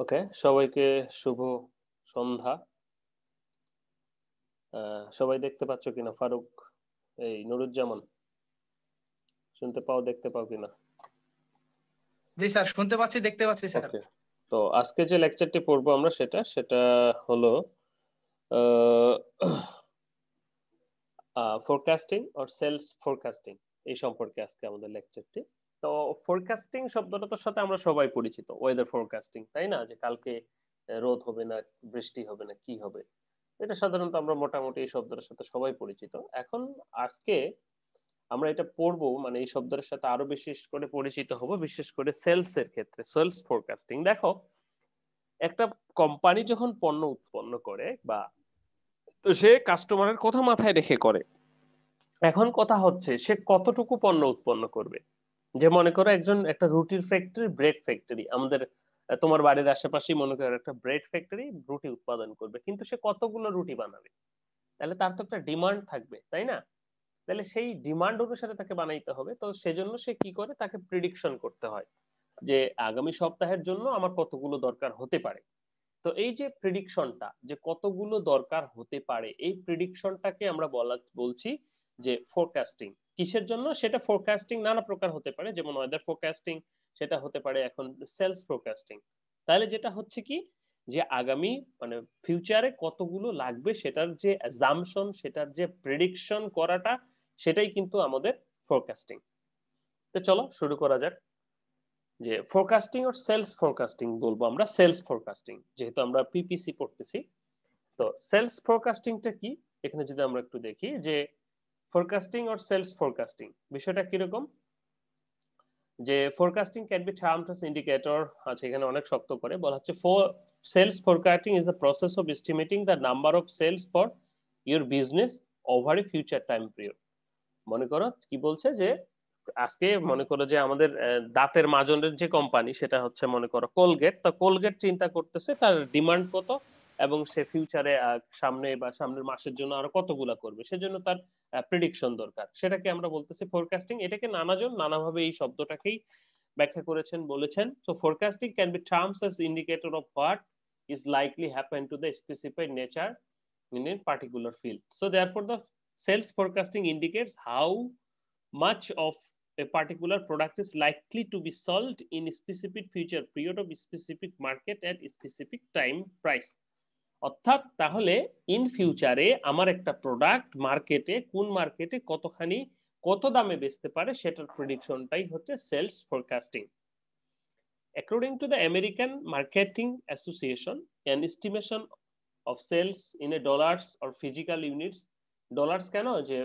ওকে, সবাইকে শুভ সন্ধ্যা। সবাই দেখতে পাচ্ছ কিনা? ফারুক, এই নুরুজ্জামান, শুনতে পাও, দেখতে পাও কিনা? জি স্যার, শুনতে পাচ্ছি, দেখতে পাচ্ছি স্যার। ওকে, তো আজকে যে লেকচারটি পড়বো আমরা সেটা হলো ফোরকাস্টিং অর সেলস ফোরকাস্টিং, এই সম্পর্কে আজকে আমাদের লেকচারটি। তো ফোরকাস্টিং শব্দটার সাথে আমরা সবাই পরিচিত, ওয়েদার ফোরকাস্টিং, তাই না? যে কালকে রোদ হবে না, বৃষ্টি হবে না, কি হবে, এটা সাধারণত আমরা মোটামুটি এই শব্দটার সাথে সবাই পরিচিত। এখন আজকে আমরা এটা পড়বো, মানে এই শব্দের সাথে আরো বিশেষ করে পরিচিত হব, বিশেষ করে সেলস এর ক্ষেত্রে, সেলস ফোরকাস্টিং। দেখো, একটা কোম্পানি যখন পণ্য উৎপন্ন করে বা তো সে কাস্টমারের কথা মাথায় রেখে করে। এখন কথা হচ্ছে সে কতটুকু পণ্য উৎপন্ন করবে। যে মনে করো একজন একটা রুটির ফ্যাক্টরি, ব্রেড ফ্যাক্টরি, আমাদের তোমার বাড়ির আশেপাশেই মনে করো একটা ব্রেড ফ্যাক্টরি রুটি উৎপাদন করবে, কিন্তু সে কতগুলো রুটি বানাবে? তাহলে তার তো একটা ডিমান্ড থাকবে, তাই না? তাহলে সেই ডিমান্ড অনুসারে তাকে বানাইতে হবে। তো সেজন্য সে কি করে, তাকে প্রিডিকশন করতে হয় যে আগামী সপ্তাহের জন্য আমার কতগুলো দরকার হতে পারে। তো এই যে প্রিডিকশনটা, যে কতগুলো দরকার হতে পারে, এই প্রিডিকশনটাকে আমরা বলছি যে ফোরকাস্টিং। কিসের জন্য? সেটা ফোরকাস্টিং নানা প্রকার হতে পারে, যেমন ওয়েদার ফোরকাস্টিং, সেটা হতে পারে এখন সেলস ফোরকাস্টিং। তাহলে যেটা হচ্ছে কি, যে আগামী মানে ফিউচারে কতগুলো লাগবে সেটার যে অ্যাজাম্পশন, সেটার যে প্রেডিকশন করাটা, সেটাই কিন্তু আমাদের ফোরকাস্টিং। তো চলো শুরু করা যাক। যে ফোরকাস্টিং আর সেলস ফোরকাস্টিং বলবো আমরা, সেলস ফোরকাস্টিং যেহেতু আমরা পিপিসি পড়তেছি। তো সেলস ফোরকাস্টিংটা কি, এখানে যদি আমরা একটু দেখি যে ফোরকাস্টিং আর সেলস ফোরকাস্টিং বিষয়টা কিরকম। যে forecasting can be termed as indicator, আচ্ছা এখানে অনেক শক্ত করে বলা হচ্ছে, for sales forecasting is the process of estimating the number of sales for your business over a future time period. মনে করো কি বলছে, যে আজকে মনে করো যে আমাদের দাঁতের মাজনের যে কোম্পানি, সেটা হচ্ছে মনে করো কোলগেট। তো কোলগেট চিন্তা করতেছে তার ডিমান্ড কত, এবং সে ফিউচারে সামনে বা সামনের মাসের জন্য আরো কতগুলা করবে, সেজন্য তার প্রেডিকশন দরকার। সেটাকে আমরা বলতেছি ফোরকাস্টিং। এটাকে নানাজন নানাভাবে এই শব্দটাকেই ব্যাখ্যা করেছেন, বলেছেন। So forecasting can B terms as indicator of what is likely happen to the specified nature in a particular field. So therefore the sales forecasting indicates how much of a particular product is likely to be sold in a specific future period of a specific market at a specific time price. অর্থাৎ তাহলে in ফিউচারে আমার একটা product মার্কেটে, কোন মার্কেটে কতখানি কত দামে বেচতে পারে, সেটার প্রেডিকশনটাই হচ্ছে sales forecasting. According to the American Marketing Association, an estimation of sales in a dollars or physical units, dollars কেন, যে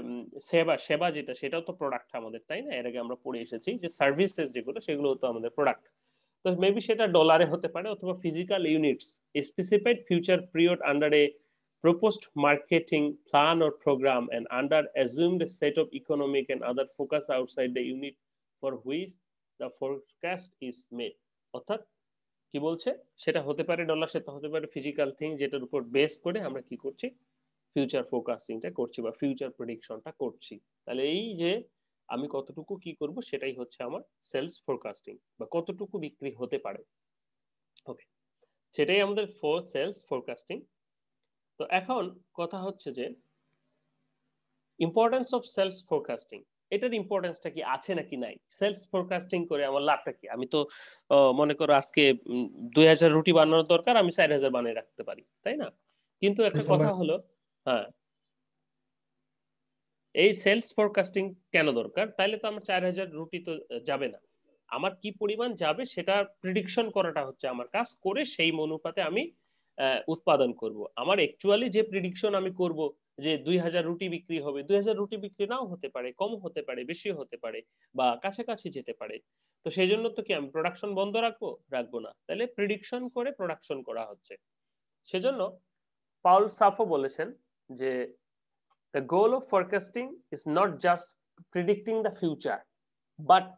সেবা, সেবা যেটা, সেটাও তো প্রোডাক্ট আমাদের, তাই না? এর আগে আমরা পড়ে এসেছি যে সার্ভিসেস যেগুলো, সেগুলো তো আমাদের প্রোডাক্ট। তো মেবি সেটা ডলারে হতে পারে, অথবা physical units, specified future period under a proposed marketing plan or program and under assumed set of economic and other focus outside the unit for which the forecast is made. অর্থাৎ কি বলছে, সেটা হতে পারে ডলার, সেটা হতে পারে physical thing, যেটার উপর বেস করে আমরা কি করছি, ফিউচার ফোরকাস্টিংটা করছি বা ফিউচার প্রেডিকশনটা করছি। তাহলে এই যে আমি কতটুকু কি করব, সেটাই হচ্ছে আমার সেলস ফোরকাস্টিং, বা কতটুকু বিক্রি হতে পারে। ওকে, সেটাই আমাদের সেলস ফোরকাস্টিং। তো এখন কথা হচ্ছে যে ইম্পর্টেন্স অফ সেলস ফোরকাস্টিং, এটার ইম্পর্টেন্সটা কি আছে নাকি নাই? সেলস ফোরকাস্টিং করে আমার লাভটা কি? আমি তো মনে করো আজকে 2000 রুটি বানানোর দরকার, আমি 4000 বানিয়ে রাখতে পারি, তাই না? কিন্তু একটা কথা হলো, হ্যাঁ, এই সেলস ফোরকাস্টিং কেন দরকার? তাইলে তো আমার 4000 রুটি তো যাবে না, আমার কি পরিমাণ যাবে সেটা প্রেডিকশন করাটা হচ্ছে আমার কাজ, করে সেই অনুপাতে আমি উৎপাদন করব। আমার অ্যাকচুয়ালি যে প্রেডিকশন আমি করব যে 2000 রুটি বিক্রি হবে, 2000 রুটি বিক্রি নাও হতে পারে, কম হতে পারে, বেশি হতে পারে, বা কাছাকাছি যেতে পারে। তো সেই জন্য তো কি আমি প্রোডাকশন বন্ধ রাখবো? রাখবো না। তাহলে প্রেডিকশন করে প্রোডাকশন করা হচ্ছে। সেজন্য পাউল সাফো বলেছেন যে the goal of forecasting is not just predicting the future, but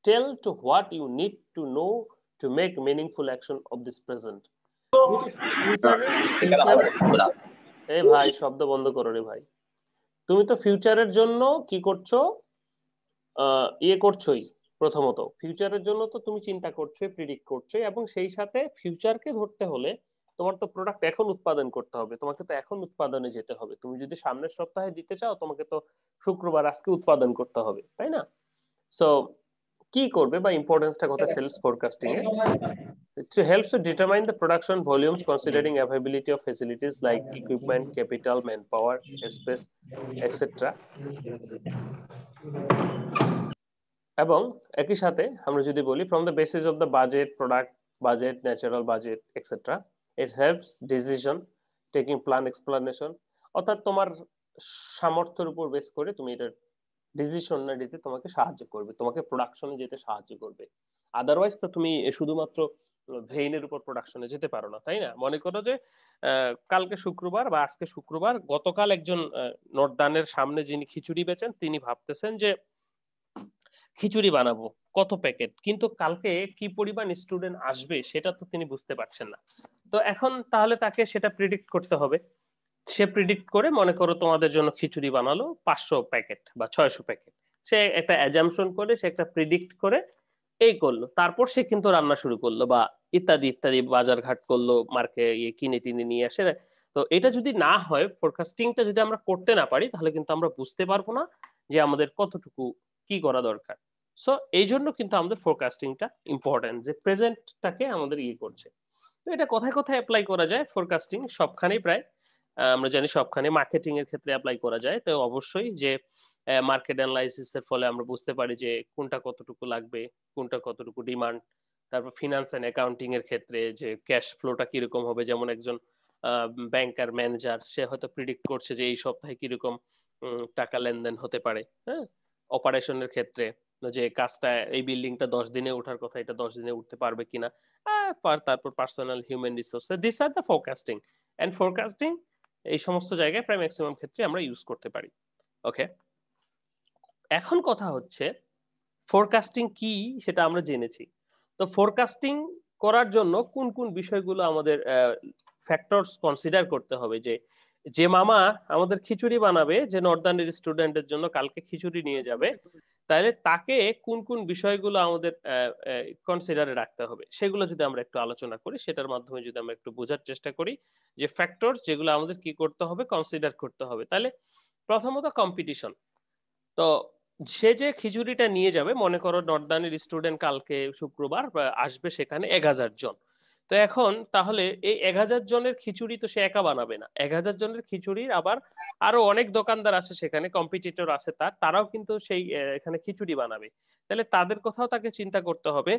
tell to what you need to know to make meaningful action of this present. এই ভাই শব্দ বন্ধ করো রে ভাই। তুমি তো ফিউচারের জন্য কি করছো, ইয়ে করছোই, প্রথমত ফিউচারের জন্য তো তুমি চিন্তা করছো, প্রিডিক্ট করছো, এবং সেই সাথে ফিউচারকে ধরতে হলে তোমার তো প্রোডাক্ট এখন উৎপাদন করতে হবে, তোমাকে তো এখন উৎপাদনে যেতে হবে। তুমি যদি সামনের সপ্তাহে দিতে চাও, তোমাকে তো শুক্রবার আজকে উৎপাদন করতে হবে, তাই না? সো কি করবে বা ইম্পর্টেন্সটা কোথায় সেলস ফোরকাস্টিং এ? It helps to determine the production volumes considering availability of facilities like equipment, capital, manpower, space, etc. এবং একই সাথে আমরা যদি বলি from the basis of the budget, product budget, natural budget, etc. It helps decision taking, plan explanation. অর্থাৎ তোমার সামর্থ্যের উপর বেস করে তুমি এটা ডিসিশন না দিতে তোমাকে সাহায্য করবে, তোমাকে প্রোডাকশনে যেতে সাহায্য করবে। আদারওয়াইজ তো তুমি শুধুমাত্র ভেইনের উপর প্রোডাকশনে যেতে পারো না, তাই না? মনে করো যে কালকে শুক্রবার বা আজকে শুক্রবার, গতকাল একজন নর্দানের সামনে যিনি খিচুড়ি বেচেন তিনি ভাবতেছেন যে খিচুড়ি বানাবো কত প্যাকেট, কিন্তু কালকে কি পরিমাণ স্টুডেন্ট আসবে সেটা তো তিনি বুঝতে পারছেন না। তো এখন তাহলে তাকে সেটা প্রিডিক্ট করতে হবে। সে প্রিডিক্ট করে মনে করো তোমাদের জন্য খিচুড়ি বানালো 500 প্যাকেট বা 600 প্যাকেট। সে একটা অ্যাজাম্পশন করে, সে একটা প্রিডিক্ট করে এই করলো, তারপর সে কিন্তু রান্না শুরু করলো বা ইত্যাদি ইত্যাদি বাজার ঘাট করলো, মার্কে কিনে টিনে নিয়ে আসে। তো এটা যদি না হয়, ফোরকাস্টিংটা যদি আমরা করতে না পারি, তাহলে কিন্তু আমরা বুঝতে পারবো না যে আমাদের কতটুকু কি করা দরকার। সো এই জন্য কিন্তু আমাদের ফোরকাস্টিংটা ইম্পর্টেন্ট, যে প্রেজেন্টটাকে আমাদের ইয়ে করছে। তো এটা কোথায় কোথায় অ্যাপ্লাই করা যায় ফোরকাস্টিং? সবখানেই প্রায়। আমরা জানি সবখানে মার্কেটিং এর ক্ষেত্রে অ্যাপ্লাই করা যায়। তো অবশ্যই যে মার্কেট অ্যানালাইসিস এর ফলে আমরা বুঝতে পারি যে কোনটা কতটুকু লাগবে, কোনটা কতটুকু ডিমান্ড। তারপর ফিনান্স এন্ড অ্যাকাউন্টিং এর ক্ষেত্রে যে ক্যাশ ফ্লোটা কিরকম হবে, যেমন একজন ব্যাংকার ম্যানেজার সে হয়তো প্রিডিক্ট করছে যে এই সপ্তাহে কিরকম টাকা লেনদেন হতে পারে। হ্যাঁ, অপারেশনের ক্ষেত্রে যে কাজটা, এই বিল্ডিংটা 10 দিনে ওঠার কথা, এটা 10 দিনে উঠতে পারবে কিনা। তারপর personal human resource, this are the forecasting. And forecasting এই সমস্ত জায়গায় প্রায় ম্যাক্সিমাম ক্ষেত্রে আমরা ইউজ করতে পারি। ওকে, এখন কথা হচ্ছে ফোরকাস্টিং কি সেটা আমরা জেনেছি। তো ফোরকাস্টিং করার জন্য কোন কোন বিষয়গুলো আমাদের ফ্যাক্টরস কনসিডার করতে হবে? যে যে মামা আমাদের খিচুড়ি বানাবে, যে নর্দার্নের স্টুডেন্টের জন্য কালকে খিচুড়ি নিয়ে যাবে, তাহলে তাকে কোন কোন বিষয়গুলো আমাদের কনসিডারে রাখতে হবে, সেগুলো যদি আমরা একটু আলোচনা করি, সেটার মাধ্যমে যদি আমরা একটু বোঝার চেষ্টা করি যে ফ্যাক্টরস যেগুলো আমাদের কি করতে হবে, কনসিডার করতে হবে। তাহলে প্রথমত কম্পিটিশন। তো সে যে খিচুড়িটা নিয়ে যাবে, মনে করো নর্দার্নের স্টুডেন্ট কালকে শুক্রবার আসবে সেখানে 1000 জন। তো এখন তাহলে এই 1000 জনের খিচুড়ি তো সে একা বানাবে না, 1000 জনের খিচুড়ির আবার আরো অনেক দোকানদার আছে সেখানে, কম্পিটিটর আছে তারাও কিন্তু সেই এখানে খিচুড়ি বানাবে। তাহলে তাদের কথাও তাকে চিন্তা করতে হবে।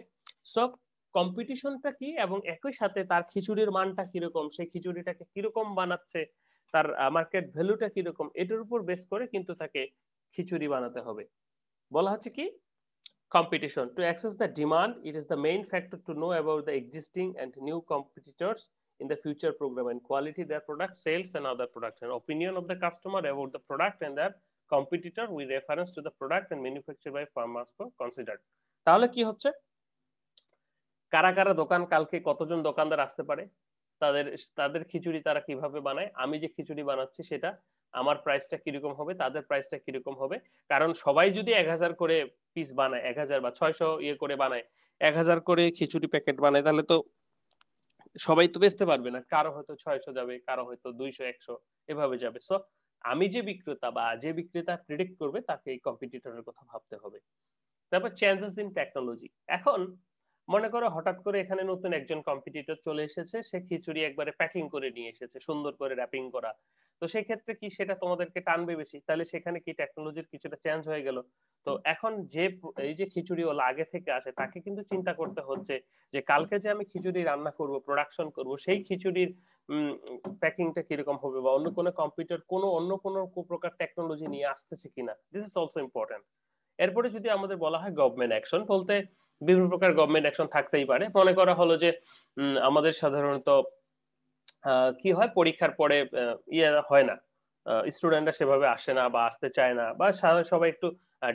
সব কম্পিটিশনটা কি, এবং একই সাথে তার খিচুড়ির মানটা কিরকম, সেই খিচুড়িটাকে কিরকম বানাচ্ছে, তার মার্কেট ভ্যালুটা কিরকম, এটার উপর বেস করে কিন্তু তাকে খিচুড়ি বানাতে হবে। বলা হচ্ছে কি competition to access the demand, it is the main factor to know about the existing and new competitors in the future program and quality their product sales and other products and opinion of the customer about the product and their competitor with reference to the product and manufactured by firm must be considered. তাহলে কি হচ্ছে, কারা কারা দোকান, কালকে কতজন দোকানদার আসতে পারে, তাদের তাদের খিচুড়ি তারা কিভাবে বানায়, আমি যে খিচুড়ি বানাচ্ছি সেটা আমার প্রাইসটা কিরকম হবে, তাদের প্রাইসটা কিরকম হবে। কারণ সবাই যদি 1000 করে পিস বানায়, 1000 বা 600 ইয়ে করে বানায়, 1000 করে খিচুড়ি প্যাকেট বানায়, তাহলে তো সবাই তো বেচতে পারবে না। কারো হয়তো 600 যাবে, কারো হয়তো 200 100 এভাবে যাবে। সো আমি যে বিক্রেতা বা যে বিক্রেতা প্রেডিক্ট করবে, তাকে এই কম্পিটিটরের কথা ভাবতে হবে। তারপর চেঞ্জেস ইন টেকনোলজি। এখন মনে করো হঠাৎ করে এখানে নতুন একজন কম্পিটিটর চলে এসেছে, সে খিচুড়ি একবারে প্যাকিং করে নিয়ে এসেছে, সুন্দর করে র্যাপিং করা। তো সেই ক্ষেত্রে কি সেটা তোমাদেরকে টানবে বেশি? তাহলে সেখানে কি টেকনোলজির কিছুটা চেঞ্জ হয়ে গেল। তো এখন যে এই যে খিচুড়িওয়ালা আগে থেকে আসে, তাকে কিন্তু চিন্তা করতে হচ্ছে যে কালকে যে আমি খিচুড়ি রান্না করব, প্রোডাকশন করব, সেই খিচুড়ির প্যাকিংটা কিরকম হবে, বা অন্য কোনো কম্পিউটার অন্য কোনো প্রকার টেকনোলজি নিয়ে আসতেছে কিনা। This is also important. এরপরে যদি আমাদের বলা হয় গভর্নমেন্ট অ্যাকশন, বলতে বিভিন্ন প্রকার গভর্নমেন্ট অ্যাকশন থাকতেই পারে। মনে করা হলো যে আমাদের সাধারণত কি হয়, পরীক্ষার পরে ইয়ে হয় না, স্টুডেন্টরা সেভাবে আসে না বা আসতে চায় না, বা সবাই একটু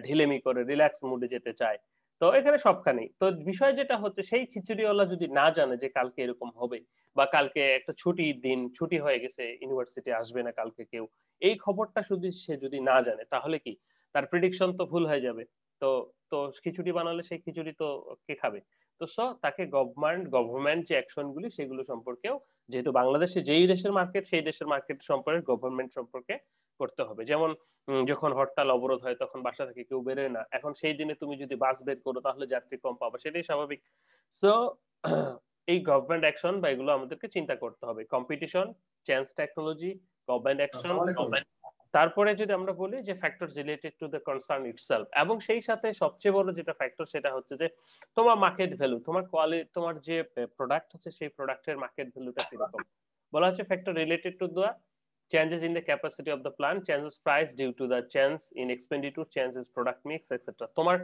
ঢিলেমি করে রিল্যাক্স মুডে যেতে চায়। তো এখানে সবখানেই তো বিষয় যেটা হচ্ছে, সেই খিচুড়িওয়ালা যদি না জানে যে কালকে এরকম হবে, বা কালকে একটা ছুটির দিন, ছুটি হয়ে গেছে, ইউনিভার্সিটি আসবে না কালকে কেউ, এই খবরটা শুধু সে যদি না জানে, তাহলে কি তার প্রেডিকশন তো ভুল হয়ে যাবে। তো তো খিচুড়ি বানালে সেই খিচুড়ি তো কে খাবে? তো তাকে গভর্নমেন্ট যে অ্যাকশন গুলি সেগুলো সম্পর্কেও, যেহেতু বাংলাদেশে যেই দেশের মার্কেট সেই দেশের মার্কেট সম্পর্কে গভর্নমেন্ট সম্পর্কে করতে হবে। যেমন যখন হরতাল অবরোধ হয় তখন বাসা থেকে কেউ বেরোয় না, এখন সেই দিনে তুমি যদি বাস বের করো তাহলে যাত্রী কম পাবে, সেটাই স্বাভাবিক। সো এই গভর্নমেন্ট অ্যাকশন বা এগুলো আমাদেরকে চিন্তা করতে হবে। Competition, change technology, government action, তারপরে যদি আমরা বলি যে factors related to the concern itself, এবং সেই সাথে সবচেয়ে বড় যেটা ফ্যাক্টর সেটা হচ্ছে যে তোমার মার্কেট ভ্যালু, তোমার কোয়ালিটি, তোমার যে প্রোডাক্ট আছে সেই প্রোডাক্টের মার্কেট ভ্যালুটা কিরকম। বলা হচ্ছে factor related to the changes in the capacity of the plant, changes price due to the change in expenditure, changes product mix, etc. তোমার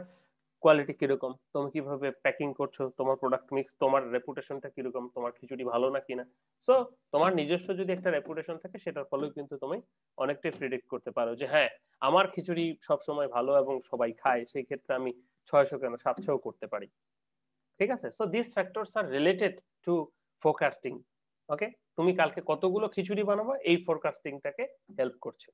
কোয়ালিটি কিরকম, তুমি কিভাবে প্যাকিং করছো, তোমার প্রোডাক্ট মিক্স, তোমার রেপুটেশনটা কিরকম, তোমার খিচুড়ি ভালো না কিনা। সো তোমার নিজস্ব যদি একটা রেপুটেশন থাকে সেটার ফলেও কিন্তু তুমি অনেকটাই প্রেডিক্ট করতে পারো যে হ্যাঁ আমার খিচুড়ি সব সময় ভালো এবং সবাই খায়, সেই ক্ষেত্রে আমি 600 কেন 700 করতে পারি। ঠিক আছে, so this factors are related to forecasting. Okay, তুমি কালকে কতগুলো খিচুড়ি বানাবো এই ফোরকাস্টিংটাকে হেল্প করছে।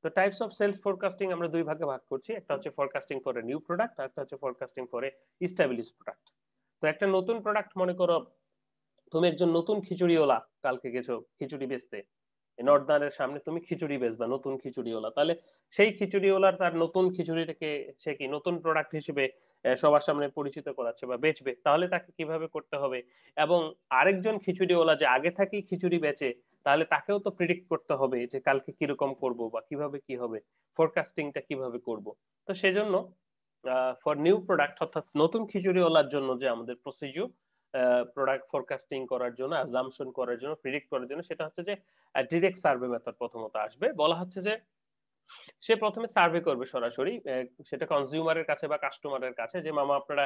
তো টাইপস অফ সেলস ফোরকাস্টিং আমরা দুই ভাগে ভাগ করছি, একটা হচ্ছে forecasting for a new product, আর একটা হচ্ছে forecasting for a established product. তো একটা নতুন প্রোডাক্ট, মনে করো তুমি একজন নতুন খিচুড়িওয়ালা, কালকে গেছো খিচুড়ি বেচতে, নর্দানের সামনে তুমি খিচুড়ি বেচবা, নতুন খিচুড়িওয়ালা, তাহলে সেই খিচুড়িওয়ালার তার নতুন খিচুড়িটাকে সে কি নতুন প্রোডাক্ট হিসেবে সবার সামনে পরিচিত করাচ্ছে বা বেচবে, তাহলে তাকে কিভাবে করতে হবে। এবং আরেকজন খিচুড়িওয়ালা যে আগে থেকেই খিচুড়ি বেচে, তাহলে তাকেও তো প্রিডিক্ট করতে হবে যে কালকে কিরকম করব বা কিভাবে কি হবে, ফোরকাস্টিংটা কিভাবে করব। তো সেজন্য ফর নিউ প্রোডাক্ট, অর্থাৎ নতুন খিচুড়িওয়ালার জন্য যে আমাদের প্রসিডিউর প্রোডাক্ট ফোরকাস্টিং করার জন্য, অ্যাজাম্পশন করার জন্য, প্রিডিক্ট করার জন্য, সেটা হচ্ছে যে ডিরেক্ট সার্ভে মেথড প্রথমত আসবে। বলা হচ্ছে যে সে প্রথমে সার্ভে করবে সরাসরি, সেটা কনজিউমারের কাছে বা কাস্টমারের কাছে, যে মামা আপনারা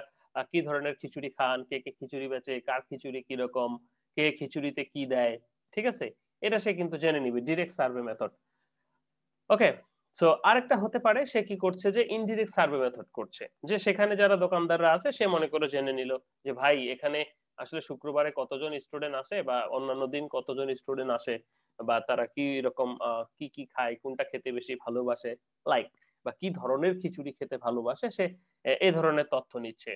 কি ধরনের খিচুড়ি খান, কে কে খিচুড়ি বেচে, কার খিচুড়ি কিরকম, কে খিচুড়িতে কি দেয়। ঠিক আছে, এটা সে কিন্তু জেনে নিবে, ডিরেক্ট সার্ভে মেথড। ওকে, সো আরেকটা হতে পারে সে কি করছে যে ইনডিরেক্ট সার্ভে মেথড করছে, যে সেখানে যারা দোকানদাররা আছে সে মনে করে জেনে নিল যে ভাই এখানে আসলে শুক্রবারে কতজন স্টুডেন্ট আসে বা অন্যান্য দিন কতজন স্টুডেন্ট আসে, বা তারা কি রকম কি কি খায়, কোনটা খেতে বেশি ভালোবাসে, লাইক, বা কি ধরনের খিচুড়ি খেতে ভালোবাসে, সে এই ধরনের তথ্য নিচ্ছে।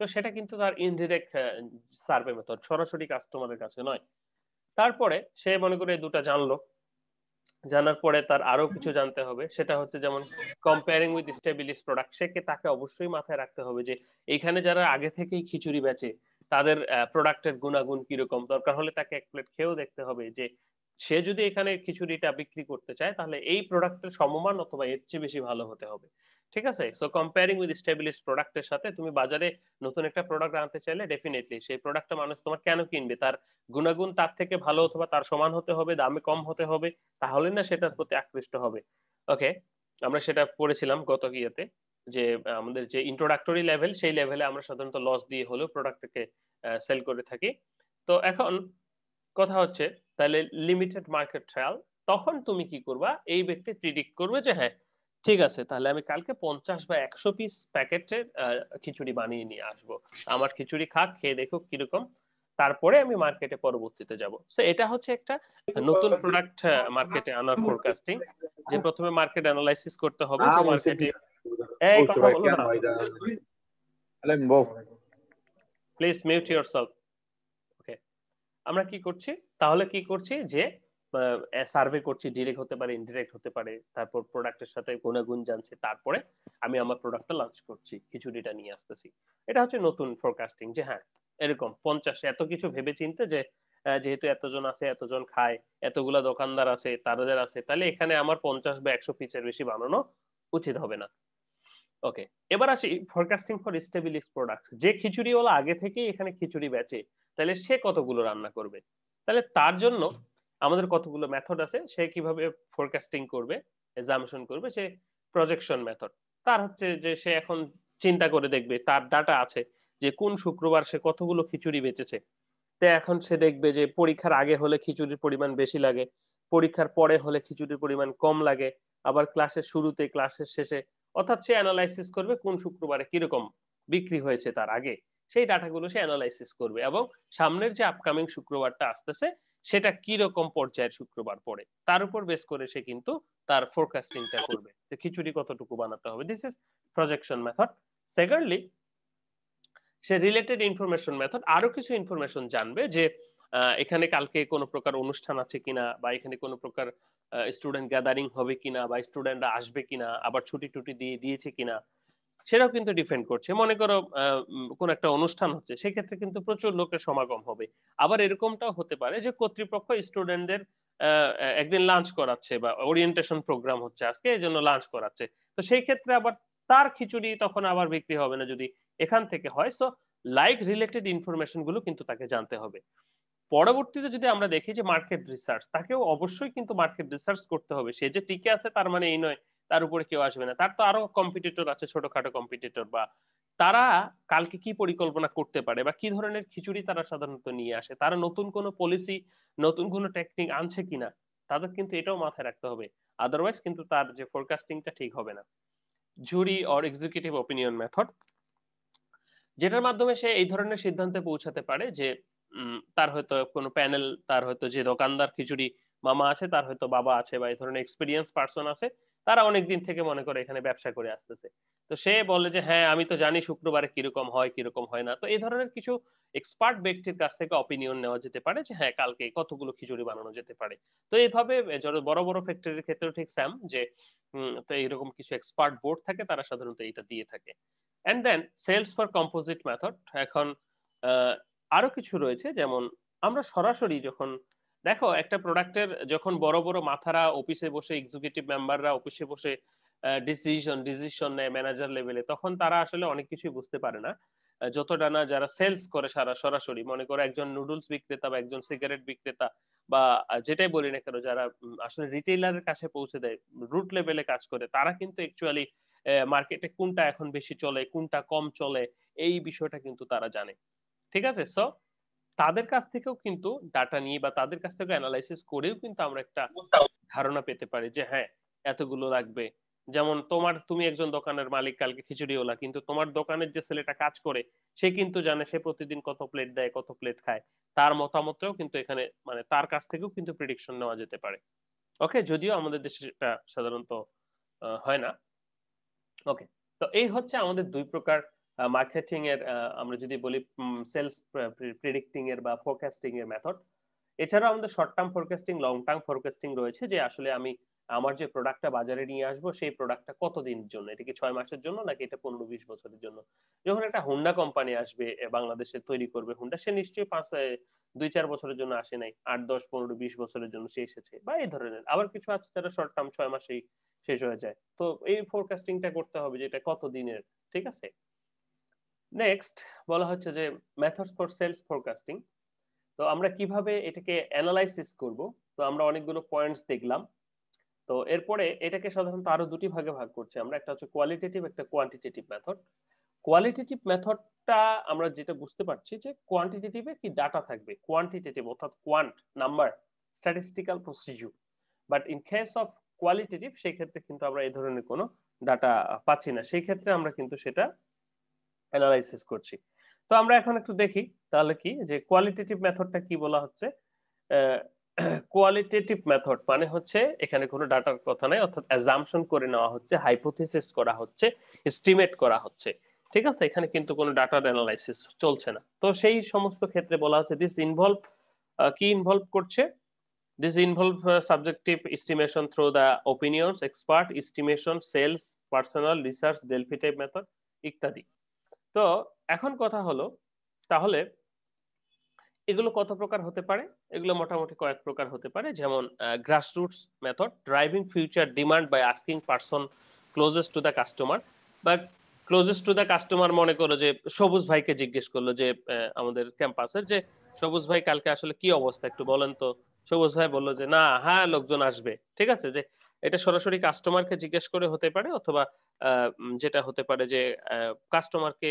তো সেটা কিন্তু তার ইনডিরেক্ট সার্ভে মেথড, সরাসরি কাস্টমারের কাছে নয়। তারপরে সে মনে করে এই দুটা জানলো, জানার পরে তার আরো কিছু জানতে হবে, সেটা হচ্ছে যেমন কম্পেয়ারিং উইথ এস্টাবলিশড প্রোডাক্ট। তাকে অবশ্যই মাথায় রাখতে হবে যে এখানে যারা আগে থেকেই খিচুড়ি বেচে তাদের প্রোডাক্টের গুণাগুণ কিরকম, দরকার হলে তাকে এক প্লেট খেয়েও দেখতে হবে যে সে যদি এখানে খিচুড়িটা বিক্রি করতে চায় তাহলে এই প্রোডাক্টের সমমান অথবা এর চেয়ে বেশি ভালো হতে হবে। ঠিক আছে, সো কম্পেয়ারিং উইথ এস্টাবলিশড প্রোডাক্টের সাথে তুমি বাজারে নতুন একটা প্রোডাক্ট আনতে চাইলে ডেফিনেটলি সেই প্রোডাক্টটা মানুষ তোমার কেন কিনবে, তার গুণাগুণ তার থেকে ভালো অথবা তার সমান হতে হবে, দামে কম হতে হবে, তাহলে না সেটার প্রতি আকৃষ্ট হবে। ওকে, আমরা সেটা পড়েছিলাম গত ইয়েতে, যে আমাদের যে ইন্ট্রোডাক্টরি লেভেল সেই লেভেলে আমরা সাধারণত লস দিয়ে হলেও প্রোডাক্টটাকে সেল করে থাকি। তো এখন কথা হচ্ছে তাহলে লিমিটেড মার্কেট ট্রায়াল, তখন তুমি কি করবা, এই ব্যক্তি প্রিডিক্ট করবে যে হ্যাঁ ঠিক আছে তাহলে আমি কালকে 50 বা 100 পিস প্যাকেটের খিচুড়ি বানিয়ে নিয়ে আসবো, আমার খিচুড়ি খাক, খেয়ে দেখুক কিরকম, তারপরে আমি মার্কেটে পরবর্তীতে যাব। সো এটা হচ্ছে একটা নতুন প্রোডাক্ট মার্কেটে আনার ফোরকাস্টিং, যে প্রথমে মার্কেট অ্যানালাইসিস করতে হবে যে মার্কেটে, এই কথা বলো না, প্লিজ মিউট ইয়োরসেলফ। ওকে, আমরা কি করছি তাহলে, কি করছি যে সার্ভে করছি, ডিরেক্ট হতে পারে ইনডিরেক্ট হতে পারে, তারপর প্রোডাক্টের সাথে গুণাগুণ জানছি, তারপরে আমি আমার প্রোডাক্টটা লঞ্চ করছি, খিচুড়িটা নিয়ে আসতেছি। এটা হচ্ছে নতুন ফোরকাস্টিং, যে হ্যাঁ এরকম 50 এত কিছু ভেবে চিন্তে যে যেহেতু এতজন আছে, এতজন খায়, এতগুলা দোকানদার আছে, তাদের আছে, তাহলে এখানে আমার 50 বা 100 পিসের বেশি বানানো উচিত হবে না। ওকে, এবার আসি ফরকাস্টিং ফর এস্টাবলিশড প্রোডাক্ট। যে খিচুড়িওয়ালা আগে থেকেই এখানে খিচুড়ি বেচে, তাহলে সে কতগুলো রান্না করবে, তাহলে তার জন্য আমাদের কতগুলো মেথড আছে, সে কিভাবে ফোরকাস্টিং করবে, এজাম্পশন করবে, সে প্রজেকশন মেথড। তার হচ্ছে যে সে এখন চিন্তা করে দেখবে, তার ডাটা আছে যে কোন শুক্রবার সে কতগুলো খিচুড়ি বেচেছে। তো এখন সে দেখবে যে পরীক্ষার আগে হলে খিচুড়ির পরিমাণ বেশি লাগে, পরীক্ষার পরে হলে খিচুড়ির পরিমাণ কম লাগে, আবার ক্লাসের শুরুতে, ক্লাসের শেষে, অর্থাৎ সে অ্যানালাইসিস করবে কোন শুক্রবারে কিরকম বিক্রি হয়েছে তার আগে, সেই ডাটাগুলো সে অ্যানালাইসিস করবে, এবং সামনের যে আপকামিং শুক্রবারটা আসতেছে সেটা কি রকম পর্যায়ের শুক্রবার পড়ে, তার উপর বেস করে সে কিন্তু তার ফোরকাস্টিংটা করবে যে খিচুড়ি কতটুকু বানাতে হবে। This is projection method. Secondly say related information method, আরো কিছু ইনফরমেশন জানবে যে এখানে কালকে কোনো প্রকার অনুষ্ঠান আছে কিনা, বা এখানে কোনো প্রকার স্টুডেন্ট গ্যাদারিং হবে কিনা, বা স্টুডেন্টরা আসবে কিনা, আবার ছুটি টুটি দিয়েছে কিনা, সেটাও কিন্তু ডিপেন্ড করছে। মনে করো কোন একটা অনুষ্ঠান হচ্ছে, সেক্ষেত্রে কিন্তু প্রচুর লোকের সমাগম হবে। আবার এরকমটাও হতে পারে যে কর্তৃপক্ষ স্টুডেন্টদের একদিন লাঞ্চ করাচ্ছে, বা ওরিয়েন্টেশন প্রোগ্রাম হচ্ছে আজকে, এই জন্য লাঞ্চ করাচ্ছে। তো সেই ক্ষেত্রে আবার তার খিচুড়ি তখন আবার বিক্রি হবে না যদি এখান থেকে হয়। সো লাইক রিলেটেড ইনফরমেশন গুলো কিন্তু তাকে জানতে হবে। পরবর্তীতে যদি আমরা দেখি যে মার্কেট রিসার্চ, তাকেও অবশ্যই কিন্তু মার্কেট রিসার্চ করতে হবে। সে যে টিকে আছে তার মানে এই নয় তার উপরে কেউ আসবে না। তার তো আরো কম্পিটিটর আছে, ছোটখাটো কম্পিটিটর, বা তারা কালকে কি পরিকল্পনা করতে পারে, বা কি ধরনের খিচুড়ি তারা সাধারণত নিয়ে আসে, তারা নতুন কোনো পলিসি, নতুন কোনো টেকনিক আনছে কিনা, তাদের কিন্তু এটাও মাথায় রাখতে হবে। আদারওয়াইজ কিন্তু তার যে ফোরকাস্টিংটা ঠিক হবে না। জুরি অর এক্সিকিউটিভ অপিনিয়ন মেথড, যেটার মাধ্যমে সে এই ধরনের সিদ্ধান্তে পৌঁছাতে পারে যে তার হয়তো কোনো প্যানেল, তার হয়তো যে দোকানদার খিচুড়ি মামা আছে, তার হয়তো বাবা আছে, বা এই ধরনের এক্সপিরিয়েন্স পার্সন আছে, তারা অনেক দিন থেকে মনে করে এখানে ব্যবসা করে আসতেছে। তো সে বলে যে হ্যাঁ আমি তো জানি শুক্রবারে কিরকম হয় কিরকম হয় না। তো এই ধরনের কিছু এক্সপার্ট ব্যক্তির কাছ থেকে অপিনিয়ন নেওয়া যেতে পারে যে হ্যাঁ কালকে কতগুলো খিচুড়ি বানানো যেতে পারে। তো এইভাবে বড় বড় ফ্যাক্টরির ক্ষেত্রেও ঠিক স্যাম যে তো এইরকম কিছু এক্সপার্ট বোর্ড থাকে, তারা সাধারণত এটা দিয়ে থাকে। And then sales for composite method. এখন আরো কিছু রয়েছে, যেমন আমরা সরাসরি যখন দেখো একটা প্রোডাক্টের যখন বড় বড় মাথারা অফিসে বসে, এক্সিকিউটিভ মেম্বাররা অফিসে বসে ডিসিশন নেয় ম্যানেজার লেভেলে, তখন তারা আসলে অনেক কিছুই বুঝতে পারে না। যতটা না যারা সেলস করে সরাসরি, মনে করো একজন নুডলস বিক্রেতা বা একজন সিগারেট বিক্রেতা, বা যেটাই বলি না কেন, যারা আসলে রিটেইলারের কাছে পৌঁছে দেয়, রুট লেভেলে কাজ করে, তারা কিন্তু অ্যাকচুয়ালি মার্কেটে কোনটা এখন বেশি চলে, কোনটা কম চলে, এই বিষয়টা কিন্তু তারা জানে। ঠিক আছে? সো তাদের কাছ থেকেও কিন্তু ডাটা নিয়ে, বা তাদের কাছ থেকে অ্যানালাইসিস করেও কিন্তু আমরা একটা ধারণা পেতে পারি যে হ্যাঁ এতগুলো লাগবে। যেমন তুমি একজন দোকানের মালিক, কালকে খিচুড়িওয়ালা, কিন্তু তোমার দোকানের যে ছেলেটা কাজ করে, সে কিন্তু জানে সে প্রতিদিন কত প্লেট দেয়, কত প্লেট খায়। তার মতামতটাও কিন্তু এখানে, মানে তার কাছ থেকেও কিন্তু প্রেডিকশন নেওয়া যেতে পারে। ওকে, যদিও আমাদের দেশে সেটা সাধারণত হয় না। ওকে, তো এই হচ্ছে আমাদের দুই প্রকার মার্কেটিং এর, আমরা যদি বলি সেলস প্রেডিক্টিং এর বা ফোরকাস্টিং এর মেথড। এছাড়াও আমাদের short term forecasting, long term forecasting রয়েছে, যে আসলে আমি আমার যে প্রোডাক্টটা বাজারে নিয়ে আসবো, সেই প্রোডাক্টটা কতদিনের জন্য, এটা কি 6 মাসের জন্য নাকি এটা 15-20 বছরের জন্য। যখন একটা হুন্ডা কোম্পানি আসবে বাংলাদেশে তৈরি করবে হুন্ডা, সে নিশ্চয়ই 2-4 বছরের জন্য আসে নাই, 8-10-15-20 বছরের জন্য সে এসেছে, বা এই ধরনের। আবার কিছু আছে যারা শর্ট টার্ম 6 মাসেই শেষ হয়ে যায়। তো এই ফোরকাস্টিংটা করতে হবে যে এটা কত দিনের। ঠিক আছে, নেক্সট বলা হচ্ছে যে মেথডস ফর সেলস ফোরকাস্টিং। তো আমরা কিভাবে এটাকে অ্যানালাইসিস করব। তো আমরা অনেকগুলো পয়েন্টস দেখলাম। তো এরপরে এটাকে সাধারণত আরো দুটি ভাগে ভাগ করছি আমরা, একটা হচ্ছে কোয়ালিটেটিভ, একটা কোয়ান্টিটেটিভ মেথড। কোয়ালিটেটিভ মেথডটা আমরা যেটা বুঝতে পারছি যে কোয়ান্টিটেটিভে কি ডাটা থাকবে, কোয়ান্টিটেটিভ অর্থাৎ quant number, statistical procedure. But in case of qualitative, সেই ক্ষেত্রে কিন্তু আমরা এই ধরনের কোনো ডাটা পাচ্ছি না, সেই ক্ষেত্রে আমরা কিন্তু সেটা অ্যানালাইসিস করছি। তো আমরা এখন একটু দেখি তাহলে কি যে কোয়ালিটেটিভ মেথডটা কি বলা হচ্ছে। কোয়ালিটেটিভ মেথড মানে হচ্ছে এখানে কোনো ডাটার কথা নাই, অর্থাৎ অ্যাজাম্পশন করে নেওয়া হচ্ছে, হাইপোথিসিস করা হচ্ছে, এস্টিমেট করা হচ্ছে। ঠিক আছে, এখানে কিন্তু কোনো ডাটার অ্যানালাইসিস চলছে না। তো সেই সমস্ত ক্ষেত্রে বলা হচ্ছে দিস ইনভলভ, কি ইনভলভ করছে, this involve subjective estimation through the opinions, expert estimation, sales personal research, Delphi type method ইত্যাদি। তো এখন কথা হলো তাহলে এগুলো কত প্রকার হতে পারে। এগুলো মোটামুটি কয়েক প্রকার হতে পারে, যেমন grassroots method, driving future demand by asking person closest to the customer. বা ক্লোজেস্ট টু দ্য কাস্টমার, মনে করো যে সবুজ ভাইকে জিজ্ঞেস করলো যে আমাদের ক্যাম্পাসের যে সবুজ ভাই কালকে আসলে কি অবস্থা একটু বলেন তো। সবুজ ভাই বললো যে না, হ্যাঁ লোকজন আসবে। ঠিক আছে, যে এটা সরাসরি কাস্টমারকে জিজ্ঞেস করে হতে পারে, অথবা যেটা হতে পারে যে কাস্টমারকে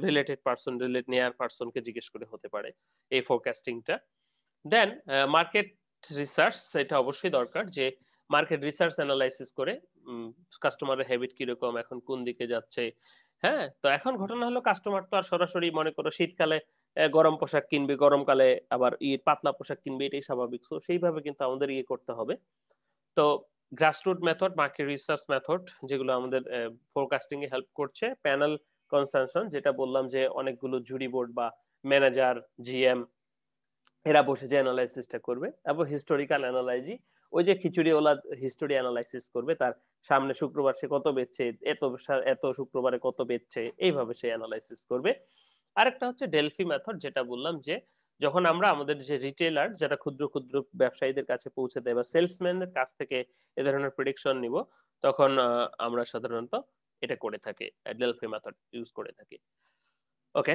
রিলেটেড পারসন, নিয়ার পারসনকে জিজ্ঞেস করে হতে পারে এই ফোরকাস্টিংটা। দেন মার্কেট রিসার্চ, এটা অবশ্যই দরকার, যে মার্কেট রিসার্চ অ্যানালাইসিস করে কাস্টমারের হ্যাবিট কিরকম, এখন কোন দিকে যাচ্ছে। হ্যাঁ, তো এখন ঘটনা হলো কাস্টমার তো আর সরাসরি, মনে করো শীতকালে গরম পোশাক কিনবে, গরমকালে আবার পাতলা পোশাক কিনবে, এটাই স্বাভাবিক। সো সেইভাবে কিন্তু আমাদের করতে হবে। তো grassroot method, market research method, যেগুলো আমাদের ফোরকাস্টিং এ হেল্প করছে। প্যানেল কনসেনসাস, যেটা বললাম যে অনেকগুলো জুরি বোর্ড বা ম্যানেজার, জিএম, এরা বসে যে অ্যানালাইসিসটা করবে। এবং হিস্টোরিক্যাল অ্যানালাইজি, ওই যে খিচুড়িওয়ালা হিস্টোরি অ্যানালাইসিস করবে, তার সামনে শুক্রবার সে কত বেচছে, এত শুক্রবারে কত বেচছে, এইভাবে সে অ্যানালাইসিস করবে। আরেকটা হচ্ছে ডেলফি মেথড, যেটা বললাম যে যখন আমরা আমাদের যে রিটেলার, যারা ক্ষুদ্র ক্ষুদ্র ব্যবসায়ীদের কাছে পৌঁছে দেয় বা সেলসম্যানদের কাছ থেকে এ ধরনের প্রেডিকশন নিব, তখন আমরা সাধারণত এটা করে থাকি, ডেলফি মেথড ইউজ করে থাকি। ওকে,